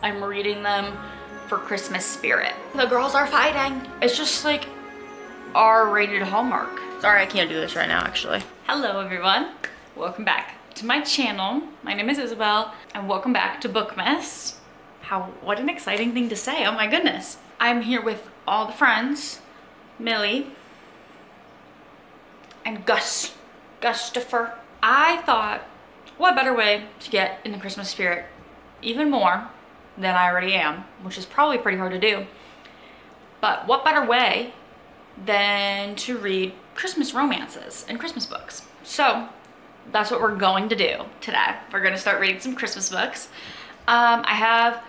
I'm reading them for Christmas spirit. The girls are fighting. It's just like R-rated Hallmark. Sorry, I can't do this right now, actually. Hello, everyone. Welcome back to my channel. My name is Isabel, and welcome back to Bookmas. What an exciting thing to say, oh my goodness. I'm here with all the friends, Millie, and Gustafer. I thought, what better way to get in the Christmas spirit even more than I already am, which is probably pretty hard to do. But what better way than to read Christmas romances and Christmas books? So that's what we're going to do today. We're gonna start reading some Christmas books. I have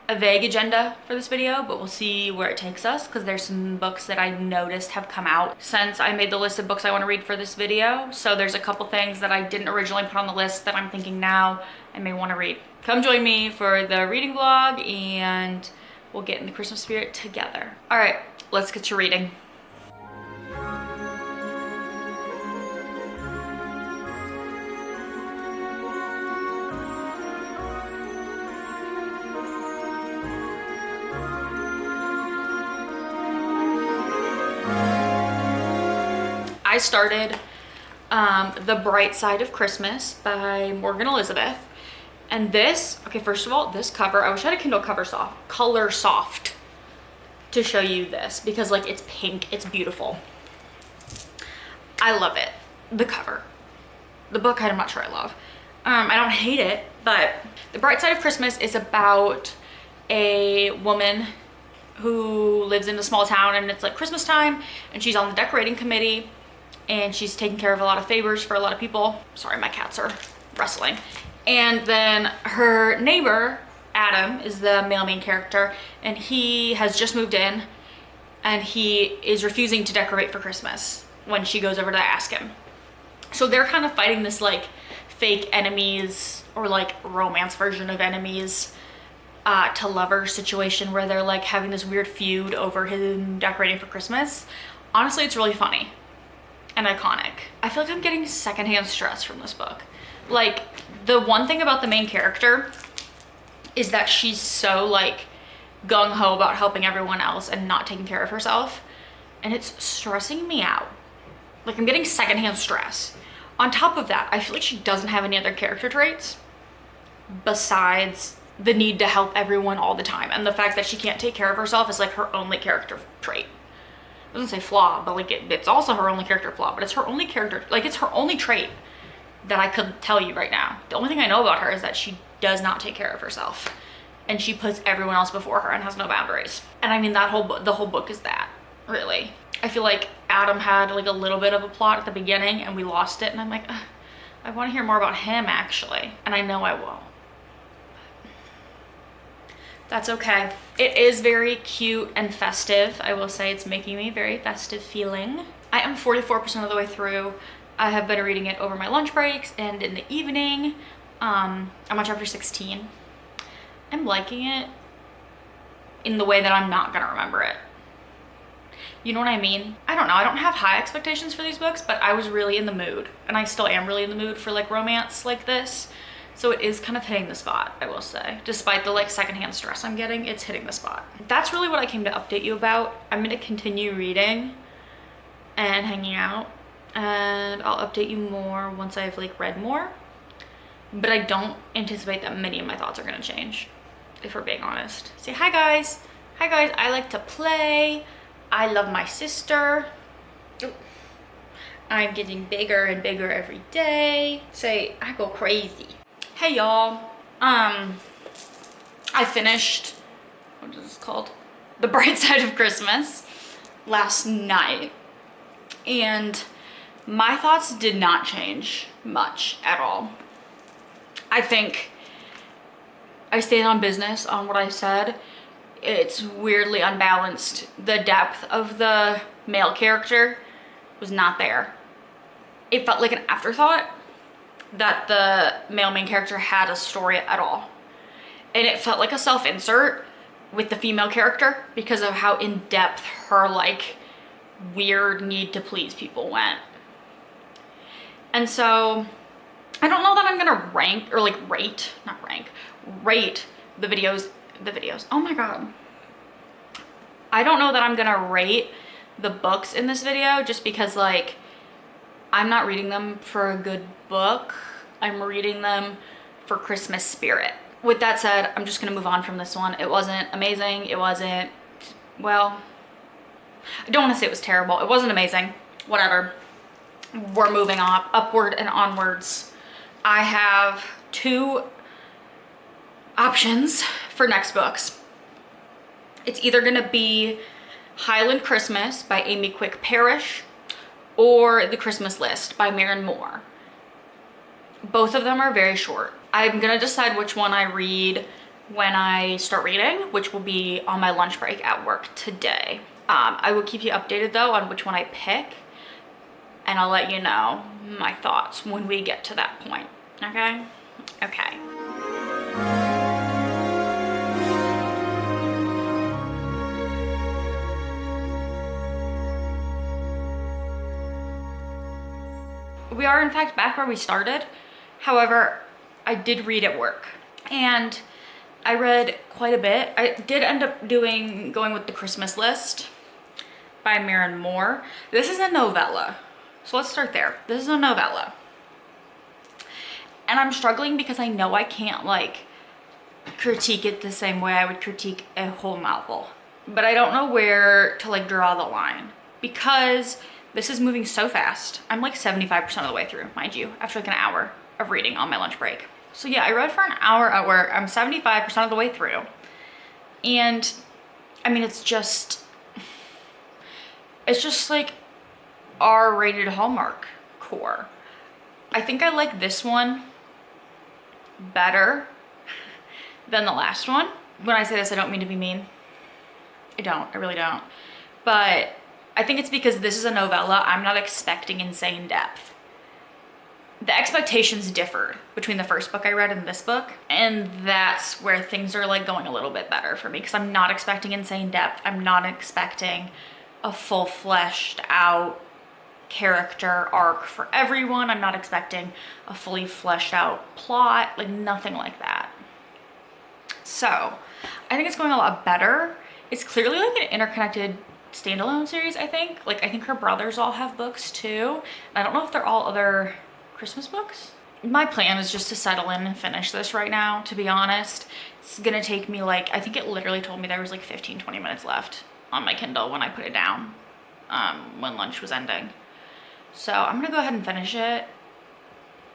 a vague agenda for this video, but we'll see where it takes us because there's some books that I noticed have come out since I made the list of books I want to read for this video. So there's a couple things that I didn't originally put on the list that I'm thinking now I may want to read. Come join me for the reading vlog and we'll get in the Christmas spirit together. All right, let's get to reading. I started The Bright Side of Christmas by Morgan Elizabeth. And this, okay, first of all, this cover, I wish I had a Kindle color soft to show you this because like it's pink, it's beautiful. I love it. The cover. The book, I'm not sure I love. I don't hate it, but The Bright Side of Christmas is about a woman who lives in a small town and it's like Christmas time and she's on the decorating committee and she's taking care of a lot of favors for a lot of people. Sorry, my cats are wrestling. And then her neighbor, Adam, is the male main character, and he has just moved in and he is refusing to decorate for Christmas when she goes over to ask him. So they're kind of fighting this like fake enemies or like romance version of enemies to lovers situation where they're like having this weird feud over him decorating for Christmas. Honestly, it's really funny and iconic. I feel like I'm getting secondhand stress from this book. Like, the one thing about the main character is that she's so like gung-ho about helping everyone else and not taking care of herself, and it's stressing me out. Like, I'm getting secondhand stress. On top of that, I feel like she doesn't have any other character traits besides the need to help everyone all the time, and the fact that she can't take care of herself is like her only character trait. It doesn't say flaw, but like it's also her only character flaw, but it's her only character, like it's her only trait that I could tell you right now. The only thing I know about her is that she does not take care of herself and she puts everyone else before her and has no boundaries. And I mean, the whole book is that, really. I feel like Adam had like a little bit of a plot at the beginning and we lost it, and I'm like, I want to hear more about him actually, and I know I will. That's okay. It is very cute and festive. I will say it's making me very festive feeling. I am 44% of the way through. I have been reading it over my lunch breaks and in the evening. I'm on chapter 16. I'm liking it in the way that I'm not gonna remember it. You know what I mean? I don't know, I don't have high expectations for these books, but I was really in the mood, and I still am really in the mood for like romance like this. So it is kind of hitting the spot, I will say. Despite the like secondhand stress I'm getting, it's hitting the spot. That's really what I came to update you about. I'm gonna continue reading and hanging out, and I'll update you more once I've like read more. But I don't anticipate that many of my thoughts are gonna change, if we're being honest. Say hi guys. Hi guys, I like to play. I love my sister. I'm getting bigger and bigger every day. Say, I go crazy. Hey y'all, I finished, what is this called? The Bright Side of Christmas last night, and my thoughts did not change much at all. I think I stayed on business on what I said. It's weirdly unbalanced. The depth of the male character was not there. It felt like an afterthought that the male main character had a story at all. And it felt like a self-insert with the female character because of how in-depth her like weird need to please people went. And so I don't know that I'm gonna rank or like rate the videos the videos. Oh my God. I don't know that I'm gonna rate the books in this video just because like I'm not reading them for a good book. I'm reading them for Christmas spirit. With that said, I'm just gonna move on from this one. It wasn't amazing. It wasn't, well, I don't want to say it was terrible. It wasn't amazing. Whatever. We're moving on, upward and onwards. I have 2 options for next books. It's either gonna be Highland Christmas by Amy Quick Parrish or The Christmas List by Maren Moore. Both of them are very short. I'm gonna decide which one I read when I start reading, which will be on my lunch break at work today. I will keep you updated though on which one I pick, and I'll let you know my thoughts when we get to that point, okay? Okay. We are in fact back where we started. However, I did read at work and I read quite a bit. I did end up going with The Christmas List by Maren Moore. This is a novella. So let's start there. This is a novella. And I'm struggling because I know I can't like critique it the same way I would critique a whole novel. But I don't know where to like draw the line because this is moving so fast. I'm like 75% of the way through, mind you, after like an hour of reading on my lunch break. So yeah, I read for an hour at work. I'm 75% of the way through. And I mean, it's just like R-rated Hallmark core. I think I like this one better than the last one. When I say this, I don't mean to be mean. I really don't. But I think it's because this is a novella. I'm not expecting insane depth. The expectations differed between the first book I read and this book, and that's where things are like going a little bit better for me because I'm not expecting insane depth. I'm not expecting a full fleshed out character arc for everyone. I'm not expecting a fully fleshed out plot, like nothing like that. So I think it's going a lot better. It's clearly like an interconnected standalone series, I think. Like I think her brothers all have books too. I don't know if they're all other Christmas books. My plan is just to settle in and finish this right now, to be honest. It's gonna take me like, I think it literally told me there was like 15-20 minutes left on my Kindle when I put it down when lunch was ending. So I'm gonna go ahead and finish it.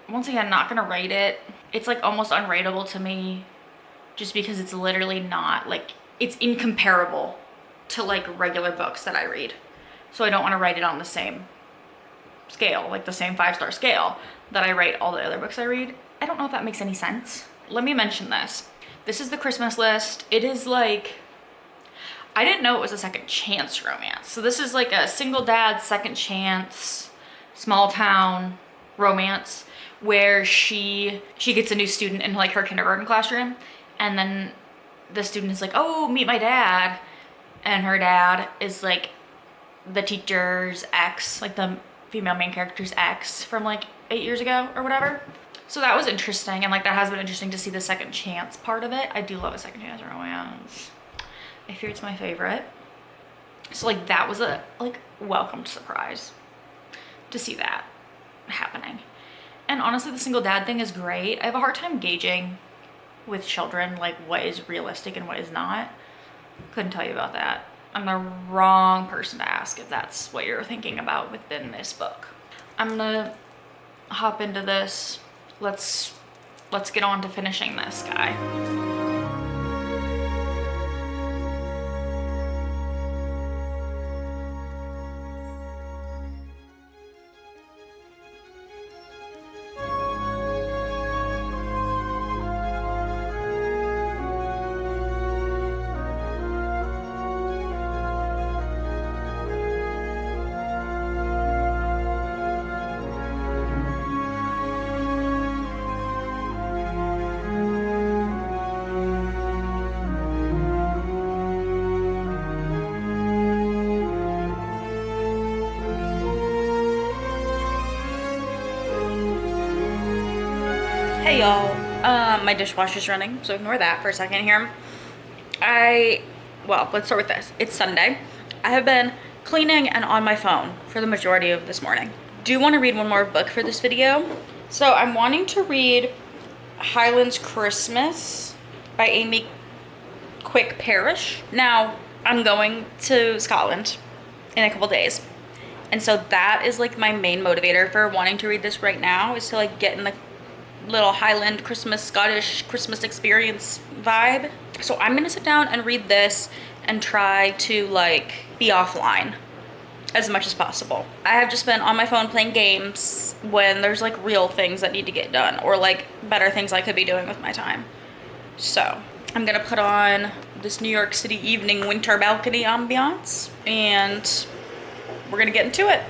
Once again, not gonna rate it. It's like almost unrateable to me just because it's literally not like, it's incomparable to like regular books that I read. So I don't want to write it on the same scale, like the same 5-star scale that I rate all the other books I read. I don't know if that makes any sense. Let me mention this. This is The Christmas List. It is like, I didn't know it was a second chance romance. So this is like a single dad, second chance, small town romance where she gets a new student in like her kindergarten classroom, and then the student is like, oh, meet my dad. And her dad is like the teacher's ex, like the female main character's ex from like 8 years ago or whatever. So that was interesting, and like that has been interesting to see the second chance part of it. I do love a second chance romance. I fear it's my favorite. So like that was a like welcomed surprise to see that happening. And honestly, the single dad thing is great. I have a hard time gauging with children like what is realistic and what is not. Couldn't tell you about that. I'm the wrong person to ask if that's what you're thinking about within this book. I'm gonna hop into this. Let's get on to finishing this guy. Hey y'all, my dishwasher's running, so ignore that for a second here. Well, let's start with this. It's Sunday. I have been cleaning and on my phone for the majority of this morning. Do want to read one more book for this video. So I'm wanting to read Highlands Christmas by Amy Quick Parish. Now, I'm going to Scotland in a couple days. And so that is like my main motivator for wanting to read this right now, is to like get in the little Highland Christmas, Scottish Christmas experience vibe. So I'm gonna sit down and read this and try to like be offline as much as possible. I have just been on my phone playing games when there's like real things that need to get done, or like better things I could be doing with my time. So I'm gonna put on this New York City evening winter balcony ambiance and we're gonna get into it.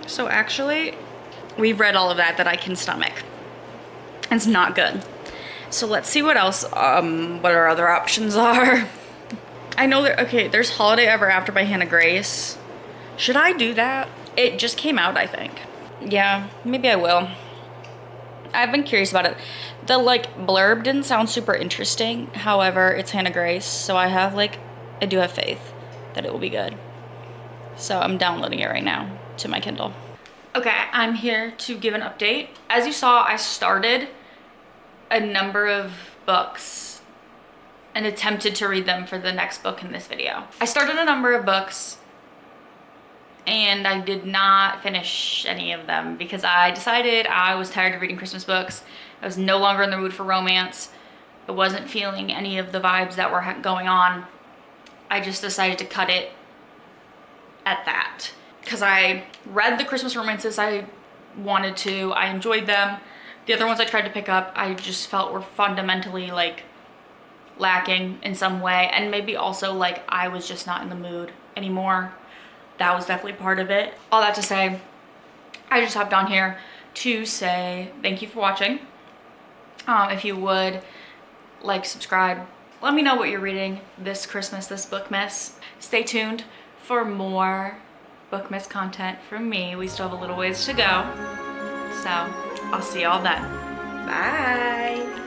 So actually, we've read all of that I can stomach. It's not good. So let's see what else, what our other options are. I know that, okay, there's Holiday Ever After by Hannah Grace. Should I do that? It just came out, I think. Yeah, maybe I will. I've been curious about it. The like blurb didn't sound super interesting. However, it's Hannah Grace, so I do have faith that it will be good. So I'm downloading it right now to my Kindle. Okay, I'm here to give an update. As you saw, I started a number of books and attempted to read them for the next book in this video. I started a number of books and I did not finish any of them because I decided I was tired of reading Christmas books. I was no longer in the mood for romance. I wasn't feeling any of the vibes that were going on. I just decided to cut it at that. Because I read the Christmas romances I wanted to. I enjoyed them. The other ones I tried to pick up, I just felt were fundamentally like lacking in some way. And maybe also like I was just not in the mood anymore. That was definitely part of it. All that to say, I just hopped on here to say thank you for watching. If you would like, subscribe, let me know what you're reading this Christmas, this Bookmas. Stay tuned for more Bookmas content from me. We still have a little ways to go. So I'll see y'all then. Bye.